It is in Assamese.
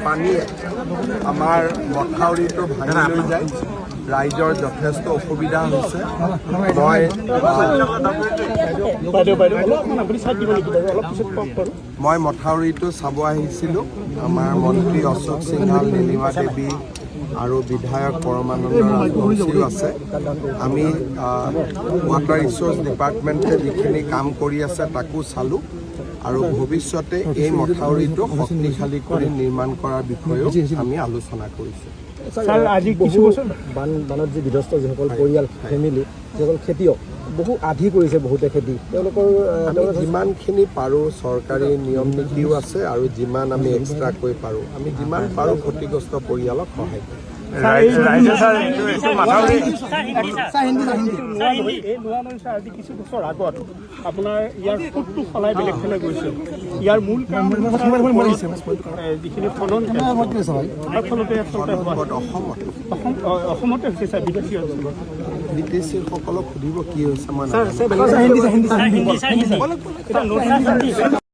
পানীয়ে আমাৰ মথাউৰিটো ভাঙি লৈ যায় ৰাইজৰ যথেষ্ট অসুবিধা হৈছে মই মথাউৰিটো চাব আহিছিলোঁ আমাৰ মন্ত্ৰী অশোক সিংহাল নীলিমা দেৱী আৰু বিধায়ক পৰমানন্দ ৰাজবংশীও আছে আমি ৱাটাৰ ৰিচোৰ্চ ডিপাৰ্টমেণ্টে যিখিনি কাম কৰি আছে তাকো চালোঁ আৰু ভৱিষ্যতে এই মথাউৰিটো শক্তিশালী কৰি নিৰ্মাণ কৰাৰ বিষয়েও আমি আলোচনা কৰিছোঁ আজি কিছু বছৰ বানত যি বিধ্বস্ত যিসকল পৰিয়াল ফেমিলি যিসকল খেতিয়ক বহু আধি কৰিছে বহুতে খেতি তেওঁলোকৰ যিমানখিনি পাৰোঁ চৰকাৰী নিয়ম নীতিও আছে আৰু যিমান আমি এক্সট্ৰাকৈ পাৰোঁ আমি যিমান পাৰোঁ ক্ষতিগ্ৰস্ত পৰিয়ালক সহায় কৰিম কিছু বছৰ আগত আপোনাৰ ইয়াৰ ফুটটো সলাই বেলেগ ফালে গৈছিল ইয়াৰ মূল কাৰণ যিখিনি খনন তাৰ ফলতে অসমতে হৈছে ছাৰ বিদেশী অঞ্চলত বিদেশীসকলক সুধিব কি হৈছে